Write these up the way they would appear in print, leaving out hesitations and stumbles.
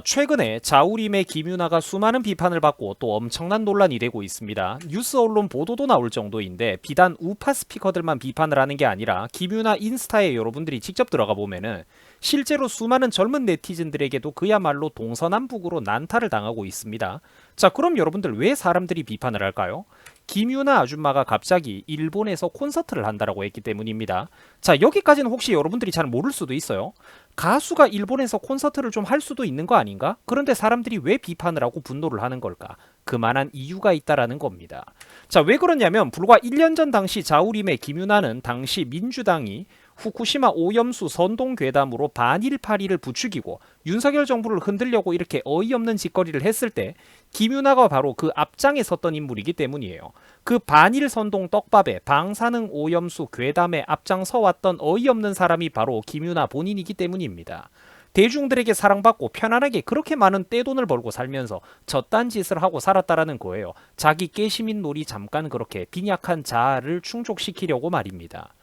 최근에 자우림의 김유나가 수많은 비판을 받고 또 엄청난 논란이 되고 있습니다. 뉴스 언론 보도도 나올 정도인데 비단 우파 스피커들만 비판을 하는 게 아니라 김유나 인스타에 여러분들이 직접 들어가 보면은 실제로 수많은 젊은 네티즌들에게도 그야말로 동서남북으로 난타를 당하고 있습니다. 자, 그럼 여러분들 왜 사람들이 비판을 할까요? 김유나 아줌마가 갑자기 일본에서 콘서트를 한다라고 했기 때문입니다. 자, 여기까지는 혹시 여러분들이 잘 모를 수도 있어요. 가수가 일본에서 콘서트를 좀 할 수도 있는 거 아닌가? 그런데 사람들이 왜 비판을 하고 분노를 하는 걸까? 그만한 이유가 있다라는 겁니다. 자, 왜 그러냐면 불과 1년 전 당시 자우림의 김유나는 당시 민주당이 후쿠시마 오염수 선동 괴담으로 반일파리를 부추기고 윤석열 정부를 흔들려고 이렇게 어이없는 짓거리를 했을 때 김유나가 바로 그 앞장에 섰던 인물이기 때문이에요. 그 반일 선동 떡밥에 방사능 오염수 괴담에 앞장서 왔던 어이없는 사람이 바로 김유나 본인이기 때문입니다. 대중들에게 사랑받고 편안하게 그렇게 많은 떼돈을 벌고 살면서 저딴 짓을 하고 살았다라는 거예요. 자기 깨시민 놀이 잠깐 그렇게 빈약한 자아를 충족시키려고 말입니다.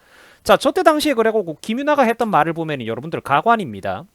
자, 저 때 당시에 그래고 김유나가 했던 말을 보면 여러분들 가관입니다.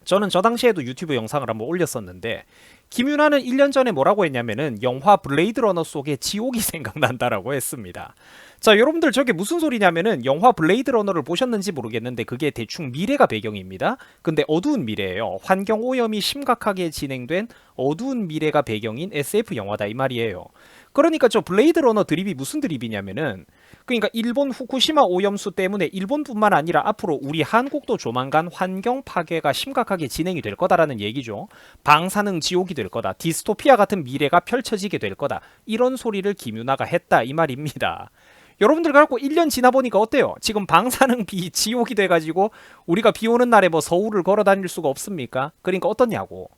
저는 저 당시에도 유튜브 영상을 한번 올렸었는데 김유나는 1년 전에 뭐라고 했냐면은 영화 블레이드 러너 속의 지옥이 생각난다라고 했습니다. 자, 여러분들 저게 무슨 소리냐면은 영화 블레이드 러너를 보셨는지 모르겠는데 그게 대충 미래가 배경입니다. 근데 어두운 미래예요. 환경 오염이 심각하게 진행된 어두운 미래가 배경인 SF 영화다 이 말이에요. 그러니까 저 블레이드 러너 드립이 무슨 드립이냐면은 그러니까 일본 후쿠시마 오염수 때문에 일본뿐만 아니라 앞으로 우리 한국도 조만간 환경 파괴가 심각하게 진행이 될 거다라는 얘기죠. 방사능 지옥이 될 거다. 디스토피아 같은 미래가 펼쳐지게 될 거다. 이런 소리를 김유나가 했다 이 말입니다. 여러분들 갖고 1년 지나 보니까 어때요? 지금 방사능 비 지옥이 돼가지고 우리가 비 오는 날에 뭐 서울을 걸어 다닐 수가 없습니까? 그러니까 어떻냐고.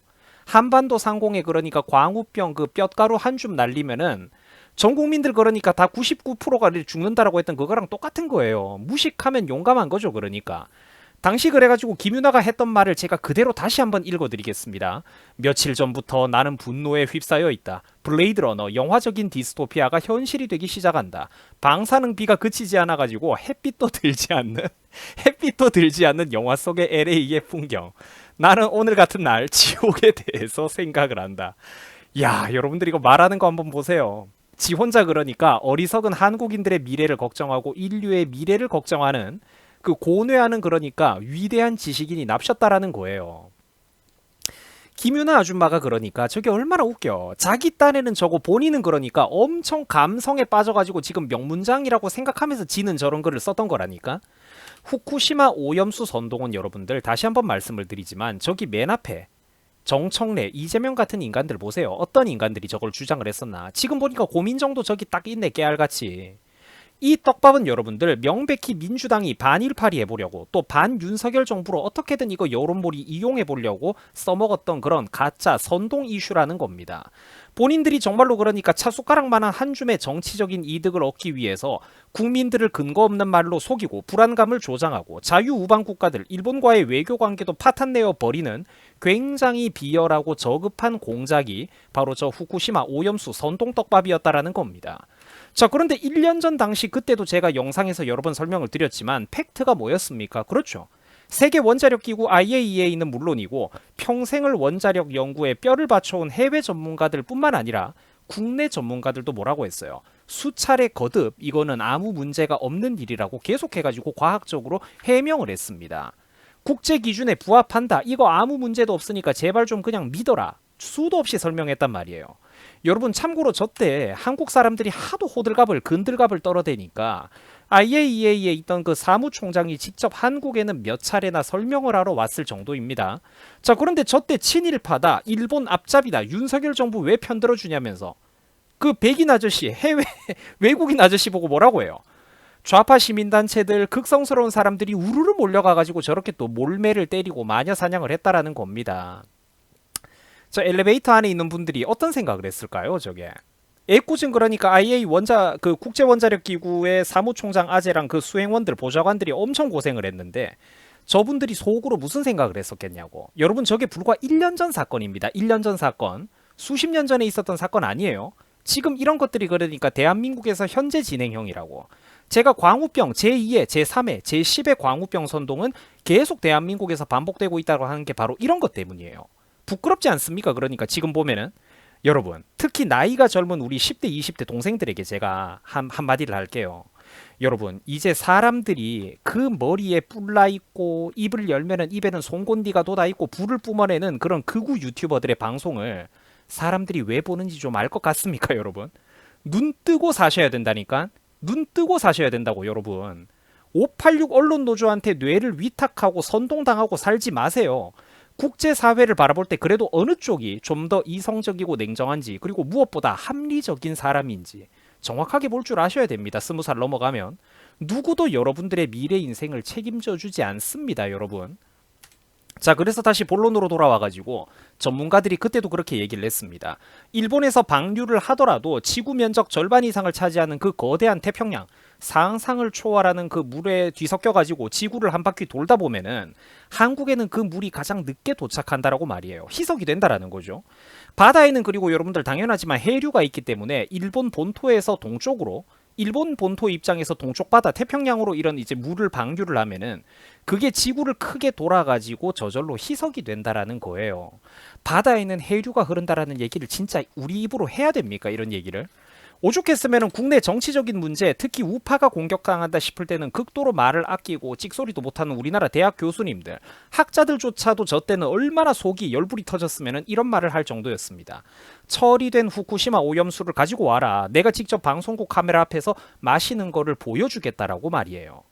한반도 상공에 그러니까 광우병 그 뼛가루 한 줌 날리면은 전 국민들 그러니까 다 99%가 죽는다라고 했던 그거랑 똑같은 거예요. 무식하면 용감한 거죠, 그러니까. 당시 그래가지고 김유나가 했던 말을 제가 그대로 다시 한번 읽어드리겠습니다. 며칠 전부터 나는 분노에 휩싸여 있다. 블레이드 러너 영화적인 디스토피아가 현실이 되기 시작한다. 방사능 비가 그치지 않아가지고 햇빛도 들지 않는 영화 속의 LA의 풍경. 나는 오늘 같은 날 지옥에 대해서 생각을 한다. 야, 여러분들 이거 말하는 거 한번 보세요. 지 혼자 그러니까 어리석은 한국인들의 미래를 걱정하고 인류의 미래를 걱정하는 그 고뇌하는 그러니까 위대한 지식인이 납셨다라는 거예요. 김유나 아줌마가 그러니까 저게 얼마나 웃겨. 자기 딴에는 저거 본인은 그러니까 엄청 감성에 빠져가지고 지금 명문장이라고 생각하면서 지는 저런 글을 썼던 거라니까. 후쿠시마 오염수 선동은 여러분들 다시 한번 말씀을 드리지만 저기 맨 앞에 정청래, 이재명 같은 인간들 보세요. 어떤 인간들이 저걸 주장을 했었나. 지금 보니까 고민정도 저기 딱 있네 깨알같이. 이 떡밥은 여러분들 명백히 민주당이 반일파리 해보려고 또 반윤석열 정부로 어떻게든 이거 여론몰이 이용해보려고 써먹었던 그런 가짜 선동 이슈라는 겁니다. 본인들이 정말로 그러니까 차숟가락만한 한 줌의 정치적인 이득을 얻기 위해서 국민들을 근거 없는 말로 속이고 불안감을 조장하고 자유우방 국가들 일본과의 외교관계도 파탄내어 버리는 굉장히 비열하고 저급한 공작이 바로 저 후쿠시마 오염수 선동떡밥이었다라는 겁니다. 자, 그런데 1년 전 당시 그때도 제가 영상에서 여러 번 설명을 드렸지만 팩트가 뭐였습니까? 그렇죠. 세계 원자력 기구 IAEA는 물론이고 평생을 원자력 연구에 뼈를 바쳐온 해외 전문가들 뿐만 아니라 국내 전문가들도 뭐라고 했어요. 수차례 거듭 이거는 아무 문제가 없는 일이라고 계속해가지고 과학적으로 해명을 했습니다. 국제 기준에 부합한다. 이거 아무 문제도 없으니까 제발 좀 그냥 믿어라. 수도 없이 설명했단 말이에요. 여러분 참고로 저 때 한국 사람들이 하도 호들갑을 근들갑을 떨어대니까 IAEA에 있던 그 사무총장이 직접 한국에는 몇 차례나 설명을 하러 왔을 정도입니다. 자, 그런데 저 때 친일파다, 일본 앞잡이다, 윤석열 정부 왜 편들어 주냐면서 그 백인 아저씨, 해외 외국인 아저씨 보고 뭐라고 해요? 좌파 시민단체들 극성스러운 사람들이 우르르 몰려가가지고 저렇게 또 몰매를 때리고 마녀 사냥을 했다라는 겁니다. 저 엘리베이터 안에 있는 분들이 어떤 생각을 했을까요, 저게? 애꿎은 그러니까 IA 그 국제 원자력 기구의 사무총장 아재랑 그 수행원들 보좌관들이 엄청 고생을 했는데 저분들이 속으로 무슨 생각을 했었겠냐고. 여러분 저게 불과 1년 전 사건입니다. 1년 전 사건. 수십 년 전에 있었던 사건 아니에요. 지금 이런 것들이 그러니까 대한민국에서 현재 진행형이라고. 제가 광우병 제2회, 제3회, 제10회 광우병 선동은 계속 대한민국에서 반복되고 있다고 하는 게 바로 이런 것 때문이에요. 부끄럽지 않습니까? 그러니까 지금 보면은 여러분, 특히 나이가 젊은 우리 10대, 20대 동생들에게 제가 한마디를 할게요. 여러분, 이제 사람들이 그 머리에 뿔나 있고 입을 열면은 입에는 송곳니가 돋아 있고 불을 뿜어내는 그런 극우 유튜버들의 방송을 사람들이 왜 보는지 좀 알 것 같습니까, 여러분? 눈 뜨고 사셔야 된다니까? 눈 뜨고 사셔야 된다고, 여러분. 586 언론 노조한테 뇌를 위탁하고 선동당하고 살지 마세요. 국제사회를 바라볼 때 그래도 어느 쪽이 좀 더 이성적이고 냉정한지, 그리고 무엇보다 합리적인 사람인지 정확하게 볼 줄 아셔야 됩니다. 20살 넘어가면. 누구도 여러분들의 미래 인생을 책임져 주지 않습니다, 여러분. 자, 그래서 다시 본론으로 돌아와가지고 전문가들이 그때도 그렇게 얘기를 했습니다. 일본에서 방류를 하더라도 지구 면적 절반 이상을 차지하는 그 거대한 태평양, 상상을 초월하는 그 물에 뒤섞여가지고 지구를 한 바퀴 돌다 보면은 한국에는 그 물이 가장 늦게 도착한다라고 말이에요. 희석이 된다라는 거죠. 바다에는 그리고 여러분들 당연하지만 해류가 있기 때문에 일본 본토에서 동쪽으로, 일본 본토 입장에서 동쪽 바다 태평양으로 이런 이제 물을 방류를 하면은 그게 지구를 크게 돌아가지고 저절로 희석이 된다라는 거예요. 바다에는 해류가 흐른다라는 얘기를 진짜 우리 입으로 해야 됩니까? 이런 얘기를. 오죽했으면 국내 정치적인 문제, 특히 우파가 공격당한다 싶을 때는 극도로 말을 아끼고 찍소리도 못하는 우리나라 대학 교수님들, 학자들조차도 저 때는 얼마나 속이 열불이 터졌으면 이런 말을 할 정도였습니다. 처리된 후쿠시마 오염수를 가지고 와라. 내가 직접 방송국 카메라 앞에서 마시는 거를 보여주겠다라고 말이에요.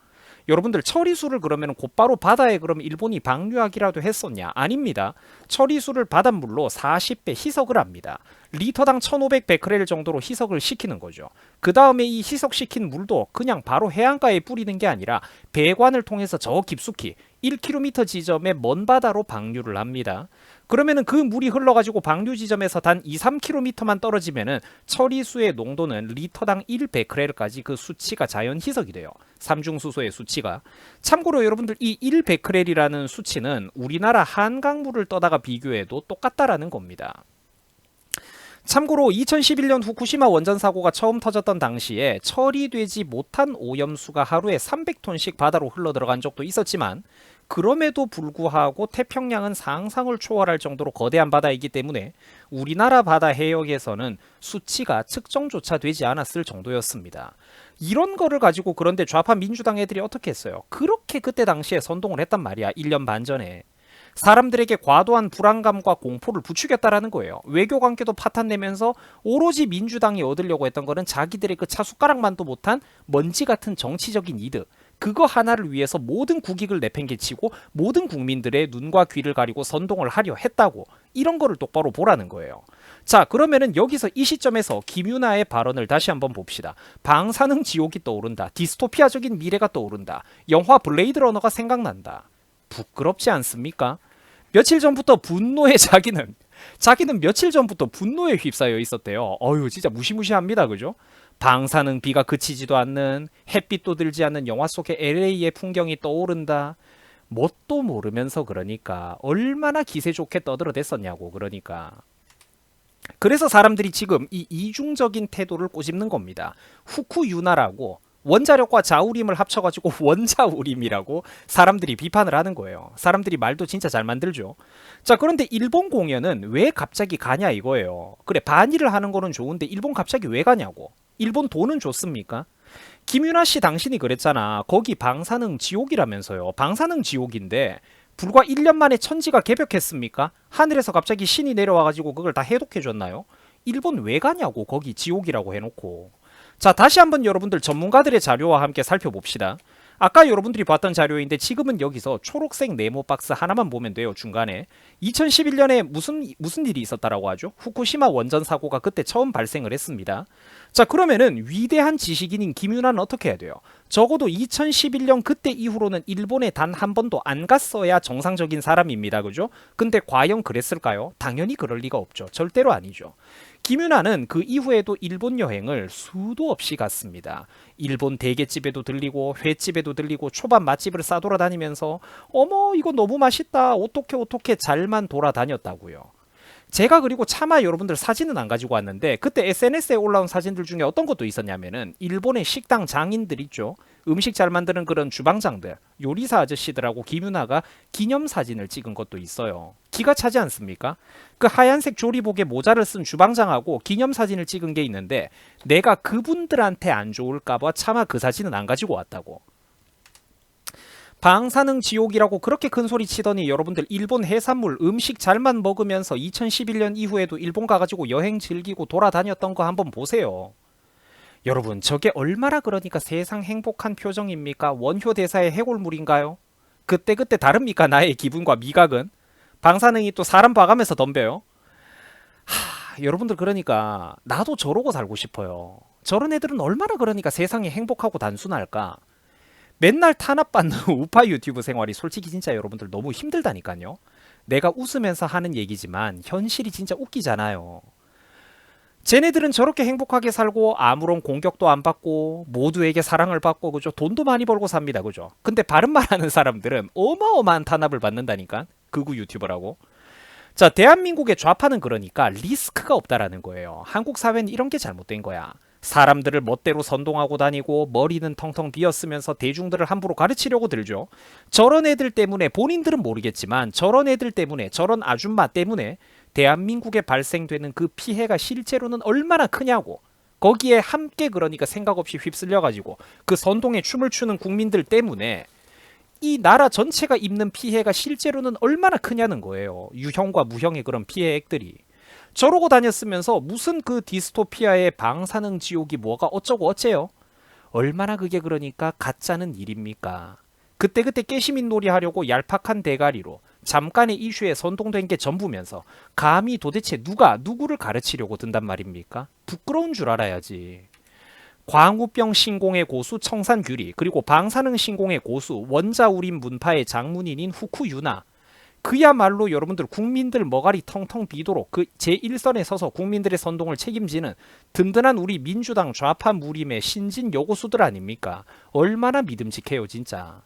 여러분들 처리수를 그러면 곧바로 바다에 그럼 일본이 방류하기라도 했었냐? 아닙니다. 처리수를 바닷물로 40배 희석을 합니다. 리터당 1500 베크렐 정도로 희석을 시키는 거죠. 그 다음에 이 희석시킨 물도 그냥 바로 해안가에 뿌리는 게 아니라 배관을 통해서 저 깊숙이 1km 지점의 먼 바다로 방류를 합니다. 그러면은 그 물이 흘러가지고 방류 지점에서 단 2, 3km만 떨어지면은 처리수의 농도는 리터당 1베크렐까지 그 수치가 자연 희석이 돼요. 삼중수소의 수치가. 참고로 여러분들 이 1베크렐이라는 수치는 우리나라 한강물을 떠다가 비교해도 똑같다라는 겁니다. 참고로 2011년 후쿠시마 원전 사고가 처음 터졌던 당시에 처리되지 못한 오염수가 하루에 300톤씩 바다로 흘러들어간 적도 있었지만 그럼에도 불구하고 태평양은 상상을 초월할 정도로 거대한 바다이기 때문에 우리나라 바다 해역에서는 수치가 측정조차 되지 않았을 정도였습니다. 이런 거를 가지고 그런데 좌파 민주당 애들이 어떻게 했어요? 그렇게 그때 당시에 선동을 했단 말이야. 1년 반 전에. 사람들에게 과도한 불안감과 공포를 부추겼다라는 거예요. 외교관계도 파탄내면서 오로지 민주당이 얻으려고 했던 거는 자기들의 그 차숟가락만도 못한 먼지 같은 정치적인 이득, 그거 하나를 위해서 모든 국익을 내팽개치고 모든 국민들의 눈과 귀를 가리고 선동을 하려 했다고, 이런 거를 똑바로 보라는 거예요. 자, 그러면은 여기서 이 시점에서 김유나의 발언을 다시 한번 봅시다. 방사능 지옥이 떠오른다. 디스토피아적인 미래가 떠오른다. 영화 블레이드 러너가 생각난다. 부끄럽지 않습니까? 며칠 전부터 분노에 자기는 며칠 전부터 분노에 휩싸여 있었대요. 어휴, 진짜 무시무시합니다. 그죠? 방사능 비가 그치지도 않는, 햇빛도 들지 않는 영화 속의 LA의 풍경이 떠오른다. 뭣도 모르면서 그러니까 얼마나 기세 좋게 떠들어댔었냐고. 그러니까 그래서 사람들이 지금 이 이중적인 태도를 꼬집는 겁니다. 후쿠유나라고 원자력과 자우림을 합쳐가지고 원자우림이라고 사람들이 비판을 하는 거예요. 사람들이 말도 진짜 잘 만들죠. 자, 그런데 일본 공연은 왜 갑자기 가냐 이거예요. 그래, 반일을 하는 거는 좋은데 일본 갑자기 왜 가냐고. 일본 돈은 줬습니까? 김윤아 씨 당신이 그랬잖아. 거기 방사능 지옥이라면서요. 방사능 지옥인데 불과 1년 만에 천지가 개벽했습니까? 하늘에서 갑자기 신이 내려와가지고 그걸 다 해독해줬나요? 일본 왜 가냐고, 거기 지옥이라고 해놓고. 자, 다시 한번 여러분들 전문가들의 자료와 함께 살펴봅시다. 아까 여러분들이 봤던 자료인데 지금은 여기서 초록색 네모 박스 하나만 보면 돼요. 중간에 2011년에 무슨 일이 있었다라고 하죠? 후쿠시마 원전 사고가 그때 처음 발생을 했습니다. 자, 그러면은 위대한 지식인인 김윤아는 어떻게 해야 돼요? 적어도 2011년 그때 이후로는 일본에 단 한 번도 안 갔어야 정상적인 사람입니다. 그죠? 근데 과연 그랬을까요? 당연히 그럴 리가 없죠. 절대로 아니죠. 김윤아는 그 이후에도 일본 여행을 수도 없이 갔습니다. 일본 대게집에도 들리고 횟집에도 들리고 초밥 맛집을 싸돌아다니면서 어머 이거 너무 맛있다 어떻게 잘만 돌아다녔다고요. 제가 그리고 차마 여러분들 사진은 안 가지고 왔는데 그때 SNS에 올라온 사진들 중에 어떤 것도 있었냐면은 일본의 식당 장인들 있죠. 음식 잘 만드는 그런 주방장들, 요리사 아저씨들하고 김윤아가 기념사진을 찍은 것도 있어요. 기가 차지 않습니까? 그 하얀색 조리복에 모자를 쓴 주방장하고 기념사진을 찍은 게 있는데 내가 그분들한테 안 좋을까봐 차마 그 사진은 안 가지고 왔다고. 방사능 지옥이라고 그렇게 큰 소리 치더니 여러분들 일본 해산물 음식 잘만 먹으면서 2011년 이후에도 일본 가가지고 여행 즐기고 돌아다녔던 거 한번 보세요. 여러분 저게 얼마나 그러니까 세상 행복한 표정입니까? 원효 대사의 해골물인가요? 그때그때 다릅니까? 나의 기분과 미각은? 방사능이 또 사람 봐가면서 덤벼요. 여러분들 그러니까 나도 저러고 살고 싶어요. 저런 애들은 얼마나 그러니까 세상이 행복하고 단순할까? 맨날 탄압받는 우파 유튜브 생활이 솔직히 진짜 여러분들 너무 힘들다니까요. 내가 웃으면서 하는 얘기지만 현실이 진짜 웃기잖아요. 쟤네들은 저렇게 행복하게 살고 아무런 공격도 안 받고 모두에게 사랑을 받고 그죠? 돈도 많이 벌고 삽니다. 그죠? 근데 바른말 하는 사람들은 어마어마한 탄압을 받는다니까. 극우 유튜버라고. 자, 대한민국의 좌파는 그러니까 리스크가 없다라는 거예요. 한국 사회는 이런 게 잘못된 거야. 사람들을 멋대로 선동하고 다니고 머리는 텅텅 비었으면서 대중들을 함부로 가르치려고 들죠. 저런 애들 때문에 본인들은 모르겠지만 저런 애들 때문에 저런 아줌마 때문에 대한민국에 발생되는 그 피해가 실제로는 얼마나 크냐고. 거기에 함께 그러니까 생각 없이 휩쓸려가지고 그 선동에 춤을 추는 국민들 때문에 이 나라 전체가 입는 피해가 실제로는 얼마나 크냐는 거예요. 유형과 무형의 그런 피해액들이. 저러고 다녔으면서 무슨 그 디스토피아의 방사능 지옥이 뭐가 어쩌고 어째요? 얼마나 그게 그러니까 가짜는 일입니까? 그때그때 깨시민 놀이 하려고 얄팍한 대가리로 잠깐의 이슈에 선동된 게 전부면서 감히 도대체 누가 누구를 가르치려고 든단 말입니까? 부끄러운 줄 알아야지. 광우병 신공의 고수 청산규리 그리고 방사능 신공의 고수 원자우림 문파의 장문인인 후쿠유나 그야말로 여러분들 국민들 머가리 텅텅 비도록 그 제1선에 서서 국민들의 선동을 책임지는 든든한 우리 민주당 좌파 무림의 신진 여고수들 아닙니까? 얼마나 믿음직해요 진짜.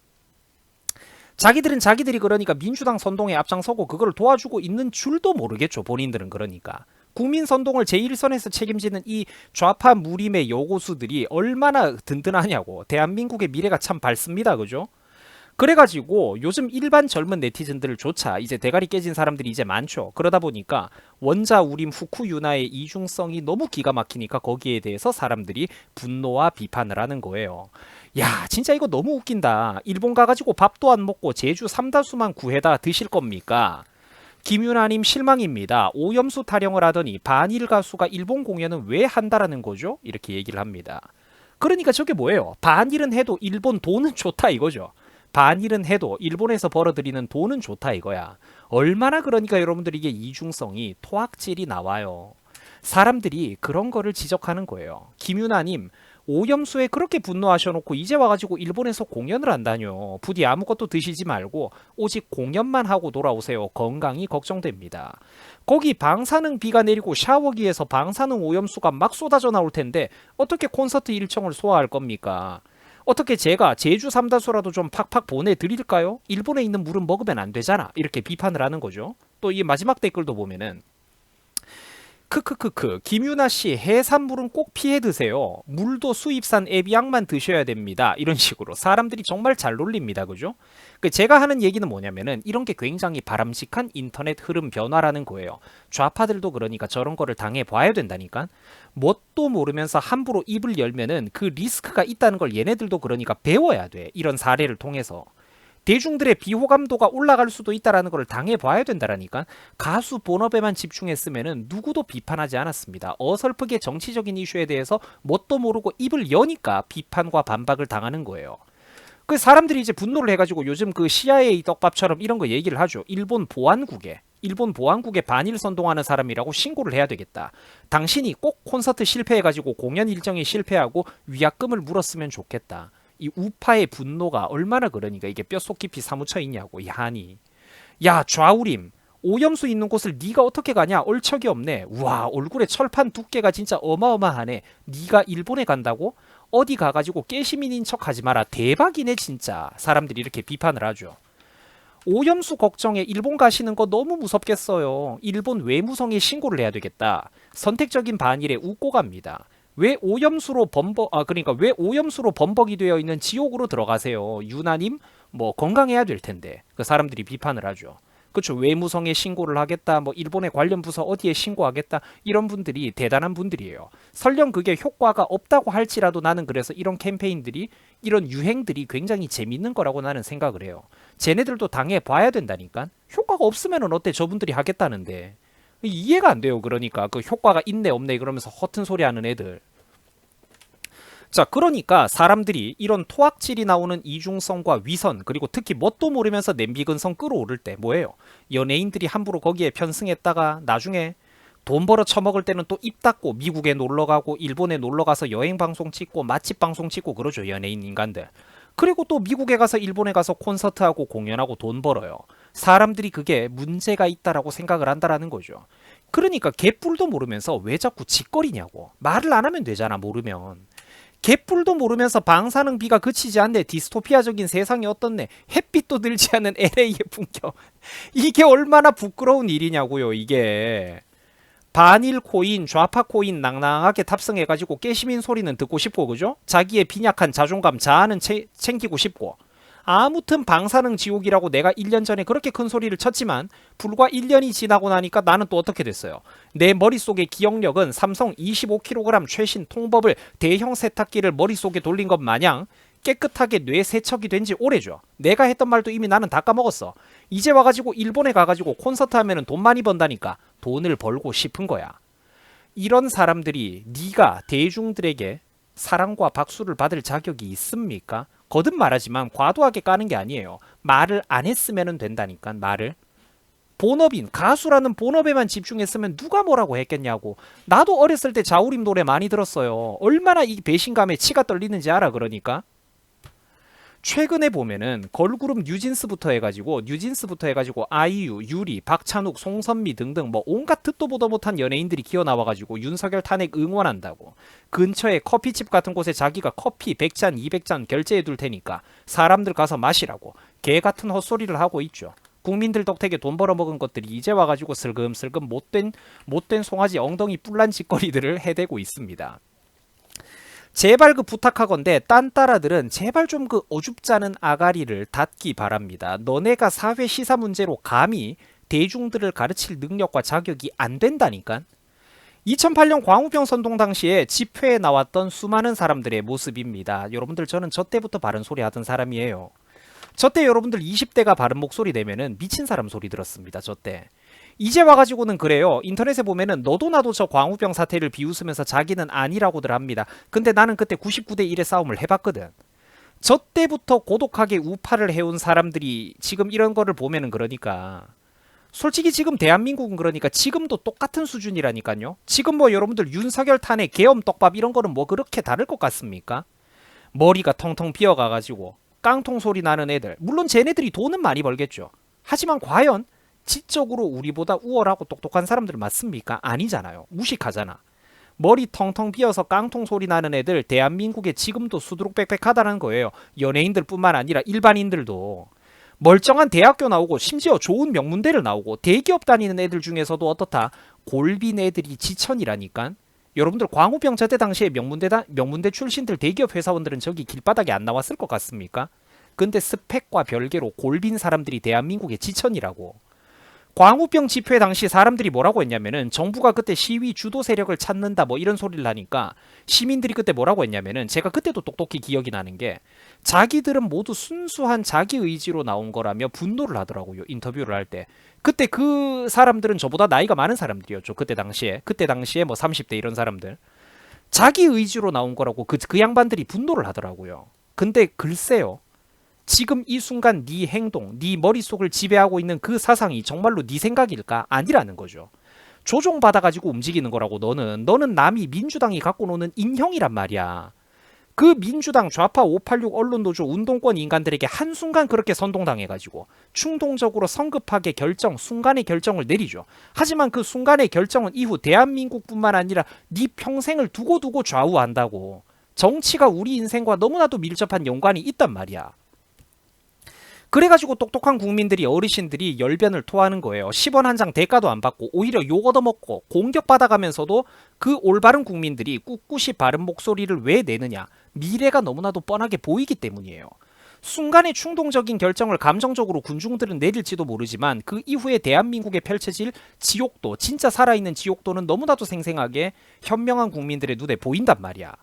자기들은 자기들이 그러니까 민주당 선동에 앞장서고 그걸 도와주고 있는 줄도 모르겠죠. 본인들은 그러니까. 국민 선동을 제1선에서 책임지는 이 좌파 무림의 여고수들이 얼마나 든든하냐고. 대한민국의 미래가 참 밝습니다. 그죠? 그래가지고 요즘 일반 젊은 네티즌들조차 이제 대가리 깨진 사람들이 이제 많죠. 그러다 보니까 원자우림 후쿠유나의 이중성이 너무 기가 막히니까 거기에 대해서 사람들이 분노와 비판을 하는 거예요. 야 진짜 이거 너무 웃긴다. 일본 가가지고 밥도 안 먹고 제주 삼다수만 구해다 드실 겁니까? 김윤아님 실망입니다. 오염수 타령을 하더니 반일 가수가 일본 공연은 왜 한다라는 거죠? 이렇게 얘기를 합니다. 그러니까 저게 뭐예요? 반일은 해도 일본 돈은 좋다 이거죠. 반일은 해도 일본에서 벌어들이는 돈은 좋다 이거야. 얼마나 그러니까 여러분들 이게 이중성이 토악질이 나와요. 사람들이 그런 거를 지적하는 거예요. 김윤아님 오염수에 그렇게 분노하셔놓고 이제 와가지고 일본에서 공연을 한다뇨. 부디 아무것도 드시지 말고 오직 공연만 하고 돌아오세요. 건강이 걱정됩니다. 거기 방사능 비가 내리고 샤워기에서 방사능 오염수가 막 쏟아져 나올 텐데 어떻게 콘서트 일정을 소화할 겁니까? 어떻게 제가 제주 삼다수라도 좀 팍팍 보내드릴까요? 일본에 있는 물은 먹으면 안 되잖아. 이렇게 비판을 하는 거죠. 또 이 마지막 댓글도 보면은 크크크크 김유나 씨 해산물은 꼭 피해 드세요. 물도 수입산 에비앙만 드셔야 됩니다. 이런 식으로 사람들이 정말 잘 놀립니다. 그죠? 제가 하는 얘기는 뭐냐면은 이런 게 굉장히 바람직한 인터넷 흐름 변화라는 거예요. 좌파들도 그러니까 저런 거를 당해 봐야 된다니까. 뭣도 모르면서 함부로 입을 열면은 그 리스크가 있다는 걸 얘네들도 그러니까 배워야 돼. 이런 사례를 통해서. 대중들의 비호감도가 올라갈 수도 있다는 걸 당해봐야 된다라니까. 가수 본업에만 집중했으면 누구도 비판하지 않았습니다. 어설프게 정치적인 이슈에 대해서 뭣도 모르고 입을 여니까 비판과 반박을 당하는 거예요. 그 사람들이 이제 분노를 해가지고 요즘 그 CIA 떡밥처럼 이런 거 얘기를 하죠. 일본 보안국에 반일 선동하는 사람이라고 신고를 해야 되겠다. 당신이 꼭 콘서트 실패해가지고 공연 일정이 실패하고 위약금을 물었으면 좋겠다. 이 우파의 분노가 얼마나 그러니까 이게 뼛속 깊이 사무쳐 있냐고. 야니 야 좌우림 오염수 있는 곳을 네가 어떻게 가냐. 얼척이 없네. 와 얼굴에 철판 두께가 진짜 어마어마하네. 네가 일본에 간다고? 어디 가가지고 깨시민인 척 하지 마라. 대박이네 진짜. 사람들이 이렇게 비판을 하죠. 오염수 걱정에 일본 가시는 거 너무 무섭겠어요. 일본 외무성에 신고를 해야 되겠다. 선택적인 반일에 웃고 갑니다. 왜 오염수로 범벅이 되어 있는 지옥으로 들어가세요. 유나님 뭐 건강해야 될 텐데. 그 사람들이 비판을 하죠. 그렇죠. 외무성에 신고를 하겠다. 뭐 일본의 관련 부서 어디에 신고하겠다. 이런 분들이 대단한 분들이에요. 설령 그게 효과가 없다고 할지라도 나는 그래서 이런 캠페인들이 이런 유행들이 굉장히 재밌는 거라고 나는 생각을 해요. 쟤네들도 당해 봐야 된다니까. 효과가 없으면은 어때? 저분들이 하겠다는데. 이해가 안 돼요. 그러니까 그 효과가 있네 없네 그러면서 허튼 소리 하는 애들. 자, 그러니까 사람들이 이런 토악질이 나오는 이중성과 위선, 그리고 특히 뭣도 모르면서 냄비근성 끌어오를 때 뭐예요? 연예인들이 함부로 거기에 편승했다가 나중에 돈 벌어 처먹을 때는 또 입 닫고 미국에 놀러 가고 일본에 놀러 가서 여행 방송 찍고 맛집 방송 찍고 그러죠. 연예인 인간들. 그리고 또 미국에 가서 일본에 가서 콘서트하고 공연하고 돈 벌어요. 사람들이 그게 문제가 있다라고 생각을 한다라는 거죠. 그러니까 개뿔도 모르면서 왜 자꾸 짓거리냐고. 말을 안 하면 되잖아, 모르면. 개뿔도 모르면서 방사능비가 그치지 않네. 디스토피아적인 세상이 어떻네. 햇빛도 들지 않는 LA의 풍경. 이게 얼마나 부끄러운 일이냐고요. 이게. 반일 코인, 좌파 코인 낭낭하게 탑승해가지고 깨시민 소리는 듣고 싶고 그죠? 자기의 빈약한 자존감 자아는 챙기고 싶고. 아무튼 방사능 지옥이라고 내가 1년 전에 그렇게 큰 소리를 쳤지만 불과 1년이 지나고 나니까 나는 또 어떻게 됐어요? 내 머릿속의 기억력은 삼성 25kg 최신 통버블 대형 세탁기를 머릿속에 돌린 것 마냥 깨끗하게 뇌 세척이 된 지 오래죠. 내가 했던 말도 이미 나는 다 까먹었어. 이제 와가지고 일본에 가가지고 콘서트 하면은 돈 많이 번다니까 돈을 벌고 싶은 거야. 이런 사람들이 네가 대중들에게 사랑과 박수를 받을 자격이 있습니까? 거듭 말하지만 과도하게 까는 게 아니에요. 말을 안 했으면 된다니까. 말을. 본업인 가수라는 본업에만 집중했으면 누가 뭐라고 했겠냐고. 나도 어렸을 때 자우림 노래 많이 들었어요. 얼마나 이 배신감에 치가 떨리는지 알아. 그러니까 최근에 보면은 걸그룹 뉴진스부터 해가지고 아이유, 유리, 박찬욱, 송선미 등등 뭐 온갖 듣도 보도 못한 연예인들이 기어 나와가지고 윤석열 탄핵 응원한다고. 근처에 커피집 같은 곳에 자기가 커피 100잔, 200잔 결제해둘 테니까 사람들 가서 마시라고 개 같은 헛소리를 하고 있죠. 국민들 덕택에 돈 벌어먹은 것들이 이제 와가지고 슬금슬금 못된 송아지 엉덩이 뿔난 짓거리들을 해대고 있습니다. 제발 그 부탁하건대 딴따라들은 제발 좀 그 어줍잖은 아가리를 닫기 바랍니다. 너네가 사회 시사 문제로 감히 대중들을 가르칠 능력과 자격이 안 된다니까. 2008년 광우병 선동 당시에 집회에 나왔던 수많은 사람들의 모습입니다. 여러분들 저는 저 때부터 바른 소리 하던 사람이에요. 저 때 여러분들 20대가 바른 목소리 내면은 미친 사람 소리 들었습니다. 저 때. 이제 와가지고는 그래요. 인터넷에 보면은 너도 나도 저 광우병 사태를 비웃으면서 자기는 아니라고들 합니다. 근데 나는 그때 99대 1의 싸움을 해봤거든. 저 때부터 고독하게 우파를 해온 사람들이 지금 이런 거를 보면은 그러니까 솔직히 지금 대한민국은 그러니까 지금도 똑같은 수준이라니까요. 지금 뭐 여러분들 윤석열 탄핵 계엄 떡밥 이런 거는 뭐 그렇게 다를 것 같습니까? 머리가 텅텅 비어가가지고 깡통 소리 나는 애들. 물론 쟤네들이 돈은 많이 벌겠죠. 하지만 과연 지적으로 우리보다 우월하고 똑똑한 사람들 맞습니까? 아니잖아요. 무식하잖아. 머리 텅텅 비어서 깡통 소리 나는 애들 대한민국에 지금도 수두룩빽빽하다는 거예요. 연예인들뿐만 아니라 일반인들도. 멀쩡한 대학교 나오고 심지어 좋은 명문대를 나오고 대기업 다니는 애들 중에서도 어떻다? 골빈 애들이 지천이라니까. 여러분들 광우병 저때 당시에 명문대 출신들 대기업 회사원들은 저기 길바닥에 안 나왔을 것 같습니까? 근데 스펙과 별개로 골빈 사람들이 대한민국의 지천이라고. 광우병 집회 당시 사람들이 뭐라고 했냐면은 정부가 그때 시위 주도 세력을 찾는다 뭐 이런 소리를 하니까 시민들이 그때 뭐라고 했냐면은 제가 그때도 똑똑히 기억이 나는 게 자기들은 모두 순수한 자기 의지로 나온 거라며 분노를 하더라고요. 인터뷰를 할 때. 그때 그 사람들은 저보다 나이가 많은 사람들이었죠. 그때 당시에 뭐 30대 이런 사람들. 자기 의지로 나온 거라고 그 양반들이 분노를 하더라고요. 근데 글쎄요. 지금 이 순간 네 행동, 네 머릿속을 지배하고 있는 그 사상이 정말로 네 생각일까? 아니라는 거죠. 조종받아가지고 움직이는 거라고 너는 남이 민주당이 갖고 노는 인형이란 말이야. 그 민주당 좌파 586 언론노조 운동권 인간들에게 한순간 그렇게 선동당해가지고 충동적으로 성급하게 순간의 결정을 내리죠. 하지만 그 순간의 결정은 이후 대한민국뿐만 아니라 네 평생을 두고두고 좌우한다고. 정치가 우리 인생과 너무나도 밀접한 연관이 있단 말이야. 그래가지고 똑똑한 국민들이 어르신들이 열변을 토하는 거예요. 10원 한 장 대가도 안 받고 오히려 욕 얻어먹고 공격받아가면서도 그 올바른 국민들이 꿋꿋이 바른 목소리를 왜 내느냐. 미래가 너무나도 뻔하게 보이기 때문이에요. 순간의 충동적인 결정을 감정적으로 군중들은 내릴지도 모르지만 그 이후에 대한민국에 펼쳐질 지옥도, 진짜 살아있는 지옥도는 너무나도 생생하게 현명한 국민들의 눈에 보인단 말이야.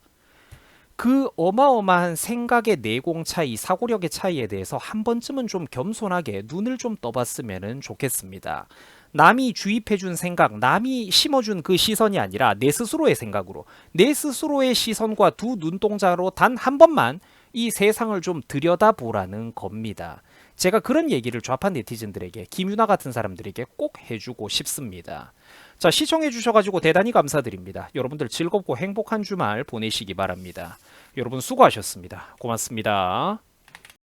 그 어마어마한 생각의 내공 차이, 사고력의 차이에 대해서 한 번쯤은 좀 겸손하게 눈을 좀 떠봤으면 좋겠습니다. 남이 주입해준 생각, 남이 심어준 그 시선이 아니라 내 스스로의 생각으로, 내 스스로의 시선과 두 눈동자로 단 한 번만 이 세상을 좀 들여다보라는 겁니다. 제가 그런 얘기를 좌파 네티즌들에게, 김유나 같은 사람들에게 꼭 해주고 싶습니다. 자, 시청해주셔가지고 대단히 감사드립니다. 여러분들 즐겁고 행복한 주말 보내시기 바랍니다. 여러분 수고하셨습니다. 고맙습니다.